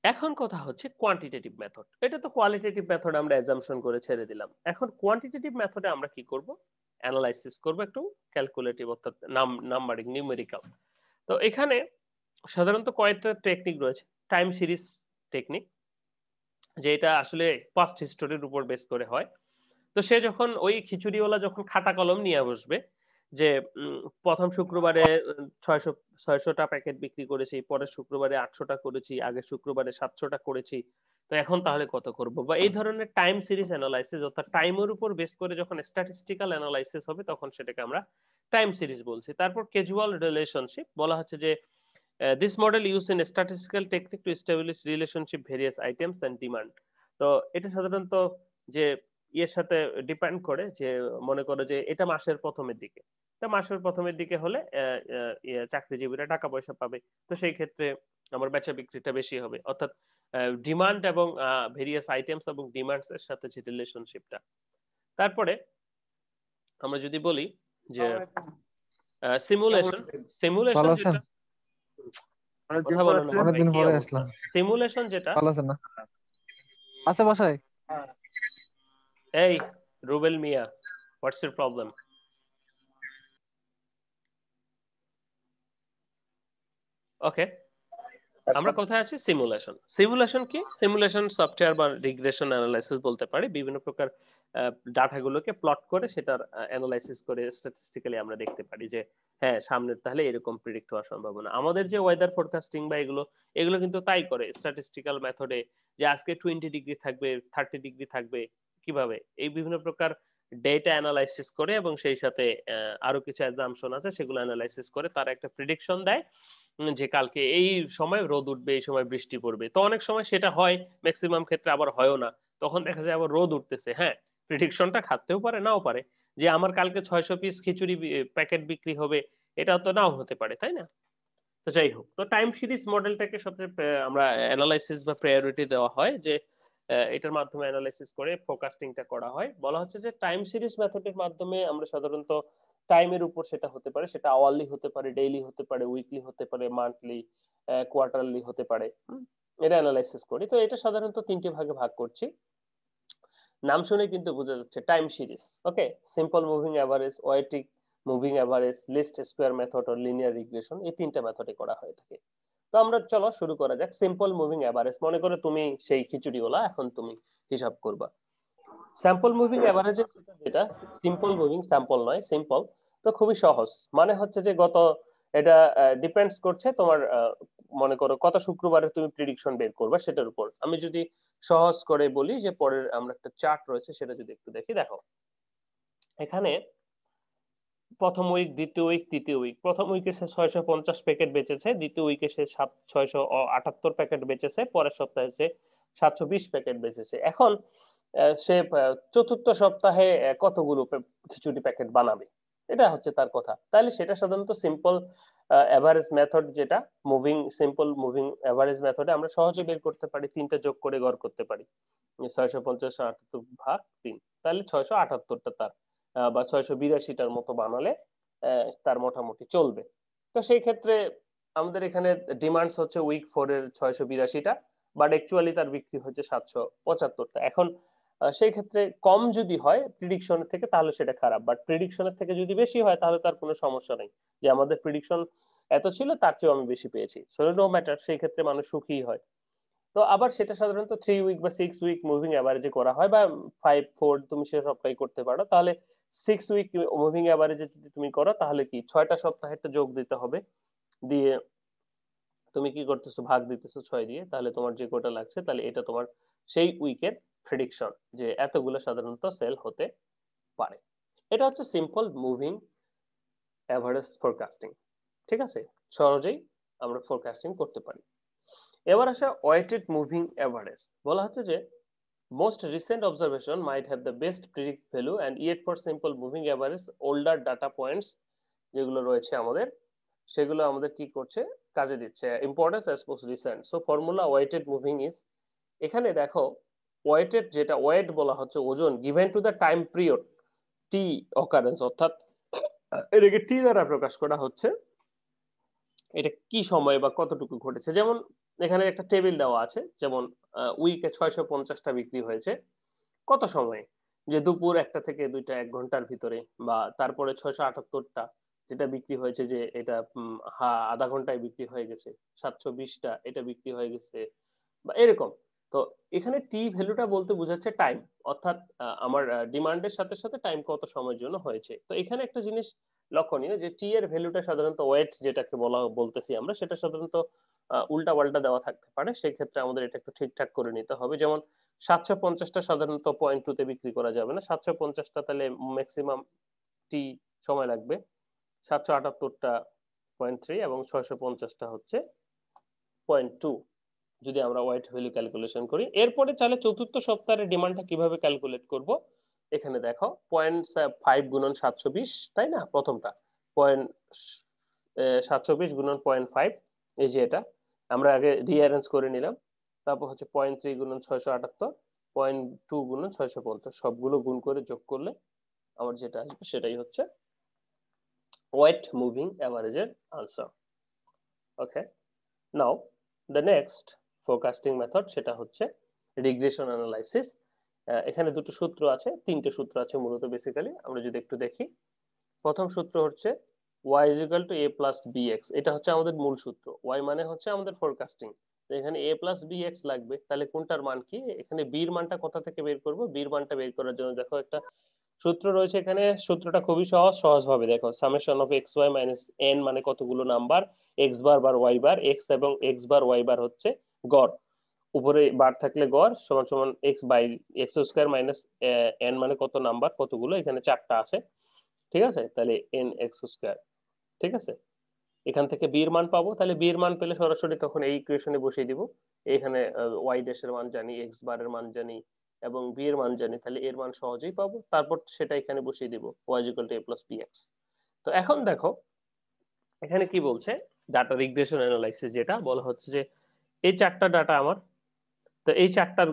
এখন কথা হচ্ছে কোয়ান্টিটেটিভ মেথড। এটা তো কোয়ালিটেটিভ মেথড আমরা অ্যাজাম্পশন করে ছেড়ে দিলাম। এখন কোয়ান্টিটেটিভ মেথডে আমরা কি করব? অ্যানালাইসিস করব একটু ক্যালকুলেটিভ, অর্থাৎ নাম্বারিং, নিউমেরিক্যাল। তো এখানে সাধারণত কয়েকটা টেকনিক রয়েছে। টাইম সিরিজ টেকনিক, যেটা আসলে পাস্ট হিস্টোরির উপর বেস করে হয়। তো সে যখন ওই খিচুড়িওয়ালা যখন খাতা কলম নিয়ে বসবে যে প্রথম শুক্রবারে 600টা প্যাকেট বিক্রি করেছি, পরের শুক্রবারে 800টা করেছি, আগের শুক্রবারে 700টা করেছি, তো এখন তাহলে কত করব, বা এই ধরনের টাইম সিরিজ অ্যানালাইসিস, অর্থাৎ টাইমের উপর বেস করে যখন স্ট্যাটিস্টিক্যাল অ্যানালাইসিস হবে, তখন সেটাকে আমরা টাইম সিরিজ বলছি। তারপর ক্যাজুয়াল রিলেশনশিপ বলা হচ্ছে যে this model used in statistical technique to establish relationship various items and demand. তো এটা সাধারণত যে ইয়ের সাথে ডিপেন্ড করে, যে মনে করো যে এটা মাসের প্রথমের দিকে, তো মাসের প্রথমের দিকে হলে চাকরিজীবীরা টাকা পয়সা পাবে, তো সেই ক্ষেত্রে আমার বেচা বিক্রিটা বেশি হবে, অর্থাৎ ডিমান্ড এবং ভেরিয়াস আইটেমস এবং ডিমান্ডস এর সাথে যে রিলেশনশিপটা। তারপরে আমরা যদি বলি যে সিমুলেশন, ভালো সিমুলেশন আছেন? যেটা, কথা বলো না ভাই, অনেকদিন কি পরে অবস্থা? আসলাম। সিমুলেশন যেটা, ভালো আছেন না? আছে বাসায়? এই রুবেল মিয়া, হোয়াটস ইউর প্রবলেম? ওকে, আমরা কোথায় আছি? সিমুলেশন। সিমুলেশন কি? সিমুলেশন সফটওয়্যার বা রিগ্রেশন অ্যানালাইসিস বলতে পারি। বিভিন্ন প্রকার ডাটাগুলোকে প্লট করে সেটার অ্যানালাইসিস করে স্ট্যাটিস্টিক্যালি আমরা দেখতে পারি যে হ্যাঁ, সামনের তাহলে এরকম প্রেডিক্ট হওয়ার সম্ভাবনা। আমাদের যে ওয়েদার ফোরকাস্টিং বা এগুলো, এগুলো কিন্তু তাই করে স্ট্যাটিস্টিক্যাল মেথডে, যে আজকে 20 ডিগ্রি থাকবে, 30 ডিগ্রি থাকবে, কিভাবে এই বিভিন্ন প্রকার ডেটা অ্যানালাইসিস করে এবং সেই সাথে আরো কিছু অ্যাজাম্পশন আছে, সেগুলো অ্যানালাইসিস করে তারা একটা প্রেডিকশন দেয় যে কালকে এই সময় রোদ উঠবে, এই সময় বৃষ্টি পড়বে। তো অনেক সময় সেটা হয়, ম্যাক্সিমাম ক্ষেত্রে আবার হয়ও না। তখন দেখা যায় আবার রোদ উঠতেছে, হ্যাঁ, প্রেডিকশনটা খাটতেও পারে, নাও পারে। যে আমার কালকে 600 পিস খিচুড়ি প্যাকেট বিক্রি হবে, এটা তো নাও হতে পারে, তাই না? তো যাই হোক, তো টাইম সিরিজ মডেলটাকে সবচেয়ে আমরা অ্যানালাইসিস বা প্রায়োরিটি দেওয়া হয়, যে এটার মাধ্যমে অ্যানালাইসিস করে ফোরকাস্টিংটা করা হয়। বলা হচ্ছে যে টাইম সিরিজ মেথডের মাধ্যমে আমরা সাধারণত টাইমের উপর, সেটা হতে পারে, সেটা আওয়ারলি হতে পারে, ডেইলি হতে পারে, উইকলি হতে পারে, মান্থলি, কোয়ার্টারলি হতে পারে, এটা অ্যানালাইসিস করি। তো এটা সাধারণত তিনটে ভাগে ভাগ করছি। নাম শুনে কিন্তু বোঝা যাচ্ছে time series. Okay, simple moving average, weighted moving average, least square method ও লিনিয়ার রিগ্রেশন, এই তিনটা মেথডে করা হয়ে থাকে। তো আমরা চলো শুরু করা যাক। সিম্পল মুভিং অ্যাভারেজ, মনে করো তুমি সেই খিচুড়িওয়ালা, এখন তুমি হিসাব করবা। স্যাম্পল মুভিং অ্যাভারেজের যেটা সিম্পল মুভিং, স্যাম্পল নয়, সিম্পল। তো খুবই সহজ, মানে হচ্ছে যে এটা ডিপেন্ডস করছে তোমার মনে করো কত শুক্রবারে তুমি প্রিডিকশন বের করবা সেটার উপর। আমি যদি সহজ করে বলি, যে পরের আমরা একটা চার্ট রয়েছে, সেটা যদি একটু দেখি, দেখো এখানে প্রথম উইক, দ্বিতীয় উইক, তৃতীয় উইক। প্রথম উইকে সে 650 প্যাকেট বেচেছে, দ্বিতীয় উইকে সে 678 প্যাকেট বেচেছে, পরের সপ্তাহে সে 720 প্যাকেট বেচেছে। এখন সে চতুর্থ সপ্তাহে কতগুলো খিচুড়ি প্যাকেট বানাবে, এটা হচ্ছে তার কথা। তাহলে সেটা সাধারণত সিম্পল এভারেজ মেথড, যেটা মুভিং, সিম্পল মুভিং এভারেজ মেথডে আমরা সহজে বের করতে পারি, তিনটা যোগ করে গড় করতে পারি। 650 ভাগ 3, তাহলে 678টা তার, বা 682টার মতো বানালে তার মোটামুটি চলবে। তো সেই ক্ষেত্রে আমাদের এখানে ডিমান্ডস হচ্ছে উইক 4 এর 682টা, বাট অ্যাকচুয়ালি তার বিক্রি হচ্ছে 775টা। এখন সেই ক্ষেত্রে কম যদি হয় প্রিডিকশনের থেকে, তাহলে সেটা খারাপ, বাট প্রিডিকশনের থেকে যদি বেশি হয়, তাহলে তার কোনো সমস্যা নেই, যে আমাদের প্রিডিকশন এত ছিল, তার চেয়েও আমি বেশি পেয়েছি, সো নো ম্যাটার, সেই ক্ষেত্রে মানুষ সুখী হয়। তো আবার সেটা সাধারণত 3 উইক বা 6 উইক মুভিং অ্যাভারেজে করা হয়, বা 5, 4 তুমি সে সপ্তাহে করতে পারো। তাহলে 6 উইক মুভিং অ্যাভারেজে যদি তুমি করো, তাহলে কি 6টা সপ্তাহেরটা যোগ দিতে হবে, দিয়ে তুমি কি করতেছো, ভাগ দিতেছো 6 দিয়ে, তাহলে তোমার যে কোটা লাগছে, তাহলে এটা তোমার সেই উইকের প্রেডিকশন, যে এতগুলো সাধারণত সেল হতে পারে। এটা হচ্ছে সিম্পল মুভিং এভারেজ ফোরকাস্টিং। ঠিক আছে, সহজেই আমরা ফোরকাস্টিং করতে পারি। এবার আসে ওয়েটেড মুভিং এভারেজ। বলা হচ্ছে যে most recent observation might have the best predict value and yet for simple moving average older data points যেগুলো রয়েছে আমাদের, সেগুলো আমাদের কি করছে, কাজে দিচ্ছে। Importance as post recent. So formula weighted moving is, এখানে দেখো ওয়েটেড, যেটা ওয়েট বলা হচ্ছে ওজন, given to the time period টি অকারেন্স, অর্থাৎ এটাকে টি দ্বারা প্রকাশ করা হচ্ছে, এটা কি সময় বা কতটুকু ঘটেছে। যেমন এখানে একটা টেবিল দেওয়া আছে, যেমন উইকে 650টা বিক্রি হয়েছে কত সময়ে, যে দুপুর 1টা থেকে 2টা 1 ঘন্টার ভিতরে, বা তারপরে 678টা যেটা বিক্রি হয়েছে যে এটা আধা ঘন্টায় বিক্রি হয়ে গেছে, 720টা এটা বিক্রি হয়ে গেছে, বা এরকম। তো এখানে টি ভ্যালুটা বলতে বোঝাচ্ছে টাইম, অর্থাৎ আমার ডিমান্ডের সাথে সাথে টাইম কত সময়ের জন্য হয়েছে। তো এখানে একটা জিনিস লক্ষণীয় যে টি এর ভ্যালুটা সাধারণত ওয়েট যেটাকে বলতেছি আমরা, সেটা সাধারণত উল্টা পাল্টা দেওয়া থাকতে পারে, সেই ক্ষেত্রে আমাদের এটা একটু ঠিকঠাক করে নিতে হবে। যেমন 750টা সাধারণত 0.2 বিক্রি করা যাবে না, 750টা তাহলে ম্যাক্সিমাম টি সময় লাগবে, 778টা 0.3 এবং 650টা হচ্ছে 0.2, যদি আমরা ওয়েট ভ্যালু ক্যালকুলেশন করি। এরপরে তাহলে চতুর্থ সপ্তাহের ডিমান্ডটা কিভাবে ক্যালকুলেট করব, এখানে দেখো 0.5 গুণন 720, তাই না, প্রথমটা 720 গুণন 0.5, এই যে এটা আমরা আগে রিঅ্যারেঞ্জ করে নিলাম। তারপর হচ্ছে 0.3 গুণন 678, 0.2 গুণন 650, সবগুলো গুণ করে যোগ করলে আমার যেটা আসবে সেটাই হচ্ছে ওয়েট মুভিং অ্যাভারেজের answer. Okay, now the next forecasting method, সেটা হচ্ছে রিগ্রেশন অ্যানালাইসিস। এখানে দুটো সূত্র আছে, তিনটে সূত্র আছে মূলত বেসিক্যালি, আমরা যদি একটু দেখি। প্রথম সূত্র হচ্ছে y is equal to a plus bx, এটা হচ্ছে আমাদের মূল সূত্র। y মানে হচ্ছে আমাদের ফোরকাস্টিং, এখানে a plus bx লাগবে, তাহলে কোনটার মান কি, এখানে b এর মানটা কোথা থেকে বের করব, b এর মানটা বের করার জন্য দেখো একটা সূত্র রয়েছে এখানে। সূত্রটা খুবই সহজ ভাবে দেখো, summation of X Y minus N মানে কতগুলো number, X bar bar Y bar, X এবং এক্স বার ওয়াই বার হচ্ছে গড়, উপরে বার থাকলে গড় সমান সমান X by X square minus N মানে কত নাম্বার, কতগুলো, এখানে 4টা আছে, ঠিক আছে, তাহলে এন এক্স স্কয়ার। ঠিক আছে, এখান থেকে বি এর মান পাবো, তাহলে বি এর মান পেলে সরাসরি তখন এই ইকুয়েশনে বসিয়ে দিব। এখানে ওয়াই ড্যাশের মান জানি, এক্স বারের মান জানি এবং বি এর মান জানি, তাহলে এর মান সহজেই পাবো, তারপর সেটা এখানে বসিয়ে দিব, y equal to a plus bx। তো এখন দেখো এখানে কি বলছে, ডাটা রিগ্রেশন অ্যানালাইসিস যেটা বলা হচ্ছে যে এই 4টা ডাটা আমার, তো এই 4টার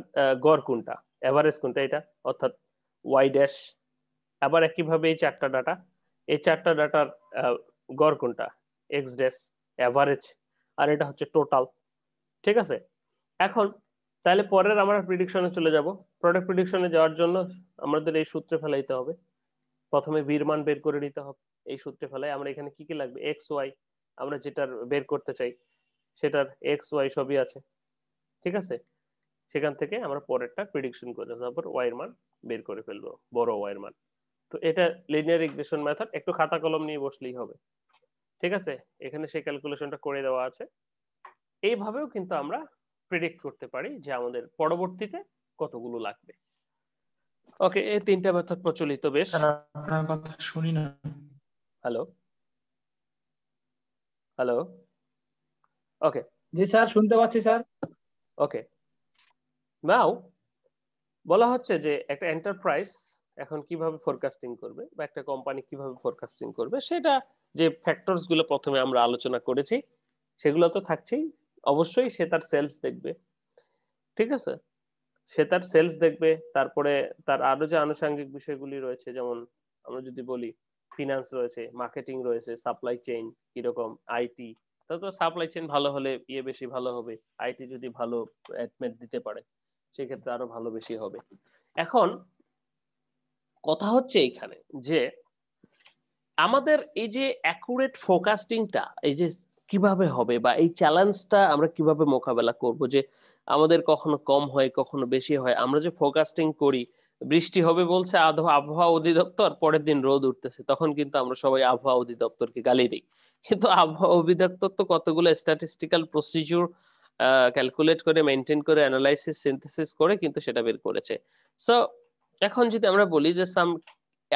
গড় কোনটা, এভারেজ কোনটা, এটা অর্থাৎ y ড্যাশ। আবার একইভাবে এই 4টা ডাটা, এই 4টা ডাটার গড় কোনটা, x ড্যাশ, এভারেজ, আর এটা হচ্ছে টোটাল। ঠিক আছে, এখন তাহলে পরের আমরা প্রিডিকশনে চলে যাব। প্রোডাক্ট প্রিডিকশনে যাওয়ার জন্য আমাদের এই সূত্রে ফেলাইতে হবে, প্রথমে বি এর মান বের করে নিতে হবে। এই সূত্রে ফেলাই আমরা এখানে কি কি লাগবে, এক্স ওয়াই, আমরা যেটার বের করতে চাই সেটার এক্স ওয়াই সবই আছে। ঠিক আছে, সেখান থেকে আমরা পরেরটা প্রিডিকশন করে তারপর ওয়াই এর মান বের করে ফেলবো, বড় ওয়াই এর মান। তো এটা লিনিয়ার রিগ্রেশন মেথড, একটু খাতা কলম নিয়ে বসলেই হবে। ঠিক আছে, এখানে সেই ক্যালকুলেশনটা করে দেওয়া আছে। এইভাবেও কিন্তু আমরা প্রেডিক্ট করতে পারি যে আমাদের পরবর্তীতে কতগুলো লাগবে। ওকে, এই তিনটা মেথড প্রচলিত বেশ। স্যার আপনার কথা শুনি না। হ্যালো হ্যালো, ওকে জি স্যার, শুনতে পাচ্ছি স্যার। ওকে, নাও বলা হচ্ছে যে একটা এন্টারপ্রাইজ এখন কিভাবে ফোরকাস্টিং করবে বা একটা কোম্পানি কিভাবে ফোরকাস্টিং করবে, সেটা যে ফ্যাক্টরস গুলো প্রথমে আমরা আলোচনা করেছি সেগুলো তো থাকছেই। অবশ্যই সে তার সেলস দেখবে, ঠিক আছে, সে তার সেলস দেখবে, তারপরে তার আরো যে আনুষঙ্গিক বিষয়গুলি রয়েছে, যেমন আমরা যদি বলি ফিনান্স রয়েছে, মার্কেটিং রয়েছে, সাপ্লাই চেইন কিরকম, আইটি, তো সাপ্লাই চেইন ভালো হলে ইয়ে বেশি ভালো হবে, আইটি যদি ভালো এডমিট দিতে পারে সেক্ষেত্রে আরো ভালো বেশি হবে। এখন কথা হচ্ছে এখানে যে আমাদের এই যে অ্যাকুরেট ফোরকাস্টিংটা এই যে কিভাবে হবে বা এই চ্যালেঞ্জটা আমরা কিভাবে মোকাবেলা করব, যে আমাদের কখনো কম হয় কখনো বেশি হয়, আমরা যে ফোরকাস্টিং করি বৃষ্টি হবে বলছে আবহাওয়া অধিদপ্তর, পরের দিন রোদ উঠতেছে, তখন কিন্তু আমরা সবাই আবহাওয়া অধিদপ্তরকে গালি দিই, কিন্তু আবহাওয়া অধিদপ্তর তো কতগুলো স্ট্যাটিস্টিক্যাল প্রসিডিউর ক্যালকুলেট করে মেনটেন করে অ্যানালাইসিস সিনথেসিস করে কিন্তু সেটা বের করেছে। সো এখন যদি আমরা বলি যে সাম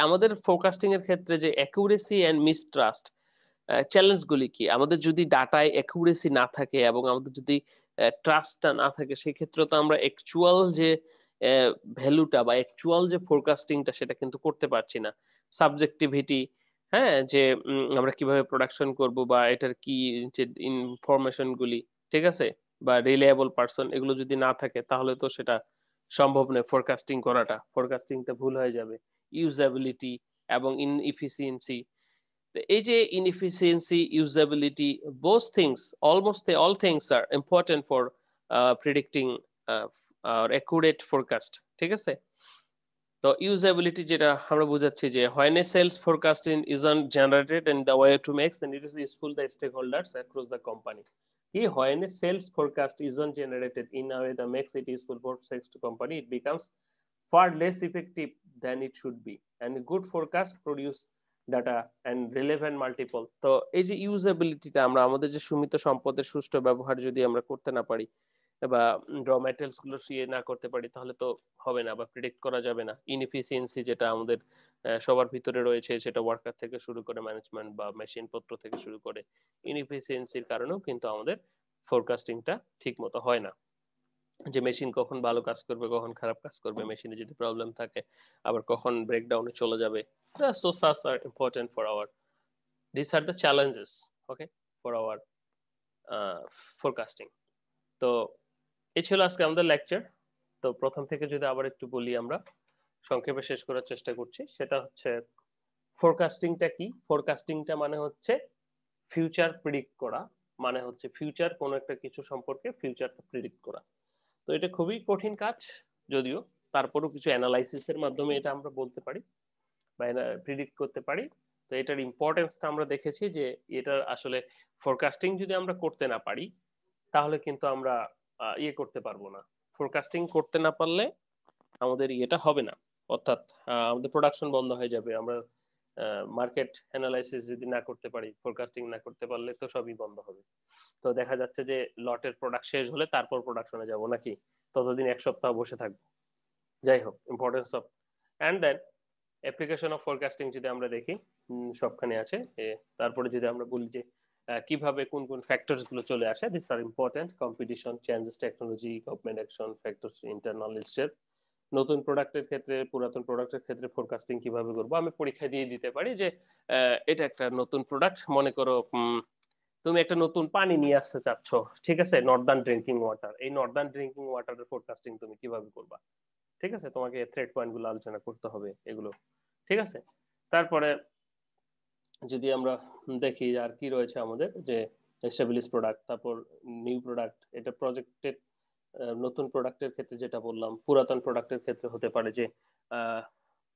আমাদের ফোরকাস্টিং এর ক্ষেত্রে যে অ্যাকুরেসি এন্ড মিসট্রাস্ট চ্যালেঞ্জ গুলি কি? আমাদের যদি ডাটায় অ্যাকুরেসি না থাকে এবং আমাদের যদি ট্রাস্টটা না থাকে, সেক্ষেত্রে তো আমরা অ্যাকচুয়াল যে ভ্যালুটা বা অ্যাকচুয়াল যে ফোরকাস্টিংটা সেটা কিন্তু করতে পারছি না। সাবজেক্টিভিটি, হ্যাঁ, যে আমরা কিভাবে প্রোডাকশন করব বা এটার কি যে ইনফরমেশন গুলি, ঠিক আছে, বা রিলায়েবল পারসন, এগুলো যদি না থাকে তাহলে তো সেটা সম্ভব নয় ফোরকাস্টিং করাটা। ফোরকাস্টিংটা ভুল হয়ে যাবে। ইউজেবিলিটি এবং ইনএফিসিয়েন্সি, এই যে inefficiency, usability, both things, almost all things are important for predicting or accurate forecast, ঠিক আছে? তো usability যেটা আমরা বুঝাচ্ছি যে when a sales forecasting isn't generated in the way to make, then it is useful the stakeholders across the company. When a sales forecast isn't generated in a way that makes it useful for sales to company, it becomes far less effective than it should be. And a good forecast produce data and relevant multiple. তো এই যে ইউজেবিলিটিটা, আমরা আমাদের যে সীমিত সম্পদের সুষ্ঠু ব্যবহার যদি আমরা করতে না পারি বা র ম্যাটেরিয়ালস গুলো ইয়ে না করতে পারি, তাহলে তো হবে না বা প্রেডিক্ট করা যাবে না। ইনএফিসিয়েন্সি যেটা আমাদের সবার ভিতরে রয়েছে, সেটা ওয়ার্কার থেকে শুরু করে ম্যানেজমেন্ট বা মেশিন পত্র থেকে শুরু করে, ইনএফিসিয়েন্সির কারণেও কিন্তু আমাদের ফোরকাস্টিংটা ঠিক মতো হয় না। যে মেশিন কখন ভালো কাজ করবে, কখন খারাপ কাজ করবে, মেশিনে যদি প্রবলেম থাকে, আবার কখন ব্রেকডাউনে চলে যাবে। So such are important for our, these are the challenges, okay, for our forecasting. তো এই ছিল আজকে আমাদের লেকচার। তো প্রথম থেকে যদি আবার একটু বলি, আমরা সংক্ষেপে শেষ করার চেষ্টা করছি। সেটা হচ্ছে ফোরকাস্টিংটা কি? ফোরকাস্টিংটা মানে হচ্ছে ফিউচার প্রিডিক্ট করা, মানে হচ্ছে ফিউচার কোন একটা কিছু সম্পর্কে ফিউচারটা প্রিডিক্ট করা। তো এটা খুবই কঠিন কাজ, যদিও তারপরও কিছু অ্যানালাইসিসের মাধ্যমে এটা আমরা বলতে পারি বা প্রিডিক্ট করতে পারি। তো এটার ইম্পর্টেন্সটা আমরা দেখেছি যে এটা আসলে ফোরকাস্টিং যদি আমরা করতে না পারি, তাহলে কিন্তু আমরা ইয়ে করতে পারবো না। ফোরকাস্টিং করতে না পারলে আমাদের ইয়েটা হবে না, অর্থাৎ আমাদের প্রোডাকশন বন্ধ হয়ে যাবে। আমরা মার্কেট অ্যানালাইসিস যদি না করতে পারি, ফোরকাস্টিং না করতে পারলে তো সবই বন্ধ হবে। তো দেখা যাচ্ছে যে লটের প্রোডাক্ট শেষ হলে তারপর প্রোডাকশনে যাব নাকি, ততদিন এক সপ্তাহ বসে থাকবো। যাই হোক, importance of and then application of forecasting যদি আমরা দেখি, সবখানে আছে। তারপরে যদি আমরা বলি যে কিভাবে কোন কোন ফ্যাক্টরস গুলো চলে আসে, this are important: competition, changes, technology, government action, factors, internal research. নতুন প্রোডাক্টের ক্ষেত্রে, পুরাতন প্রোডাক্টের ক্ষেত্রে ফোরকাস্টিং কিভাবে করবো? আমি পরীক্ষা দিয়ে দিতে পারি যে এটা একটা নতুন প্রোডাক্ট, মনে করো তুমি একটা নতুন পানি নিয়ে আসতে চাচ্ছ, ঠিক আছে, নর্দার্ন ড্রিঙ্কিং ওয়াটার। এই নর্দার্ন ড্রিঙ্কিং ওয়াটারের ফোরকাস্টিং তুমি কিভাবে করবা? ঠিক আছে, তোমাকে থ্রেড পয়েন্ট গুলো আলোচনা করতে হবে এগুলো, ঠিক আছে। তারপরে যদি আমরা দেখি আর কি রয়েছে আমাদের, যে এস্টাবলিশ প্রোডাক্ট, তারপর নিউ প্রোডাক্ট। এটা প্রজেক্টেড নতুন প্রোডাক্টের ক্ষেত্রে যেটা বললাম, পুরাতন প্রোডাক্টের ক্ষেত্রে হতে পারে যে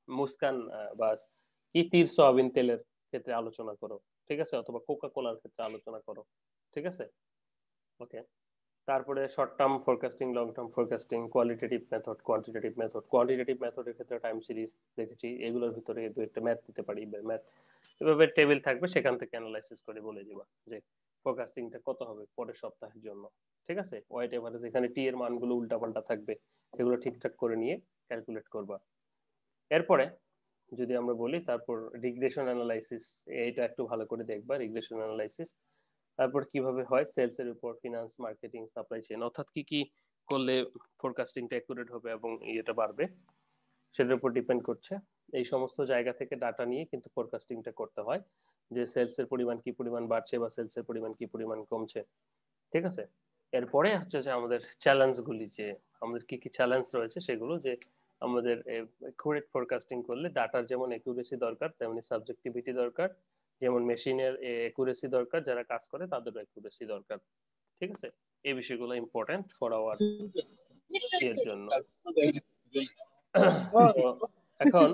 মুস্কান বা কি তীর সয়াবিন তেলের ক্ষেত্রে আলোচনা করো, ঠিক আছে, অথবা কোকা কোলার ক্ষেত্রে আলোচনা করো, ঠিক আছে, ওকে। তারপরে short term forecasting, long term forecasting, qualitative method, quantitative method. Quantitative মেথডের ক্ষেত্রে টাইম সিরিজ দেখেছি, এগুলোর ভিতরে দু একটা ম্যাথ দিতে পারি, ম্যাথ এভাবে টেবিল থাকবে, সেখান থেকে অ্যানালাইসিস করে বলে দিবা যে ফোরকাস্টিংটা কত হবে পরের সপ্তাহের জন্য, ঠিক আছে। ওয়াইট এভারেজ, এখানে টি এর মানগুলো উল্টাপাল্টা থাকবে, সেগুলো ঠিকঠাক করে নিয়ে ক্যালকুলেট করবা। এরপরে যদি আমরা বলি, তারপর রিগ্রেশন অ্যানালাইসিস, এটা একটু ভালো করে দেখবা, রিগ্রেশন অ্যানালাইসিস। তারপর কিভাবে হয় সেলস এর উপর, ফিনান্স, মার্কেটিং, সাপ্লাই চেইন, অর্থাৎ কি কি করলে ফোরকাস্টিংটা অ্যাকুরেট হবে এবং এটা বাড়বে, সেটার উপর ডিপেন্ড করছে। এই সমস্ত জায়গা থেকে ডাটা নিয়ে কিন্তু ফোরকাস্টিংটা করতে হয়, যে সেলস এর পরিমাণ কি পরিমাণ বাড়ছে বা সেলস এর পরিমাণ কি পরিমাণ কমছে, ঠিক আছে। এরপরে হচ্ছে যে আমাদের চ্যালেঞ্জ গুলি, যে আমাদের কি কি চ্যালেঞ্জ রয়েছে সেগুলো, যে আমাদের একুরেট ফোরকাস্টিং করলে ডাটার যেমন একুরেসি দরকার, তেমনি সাবজেক্টিভিটি দরকার। যেমন মেশিনের একুরেসি দরকার, যারা কাজ করে তাদেরও একুরেসি দরকার, ঠিক আছে। এই বিষয়গুলো ইম্পর্টেন্ট ফর আওয়ার এর জন্য। তো এখন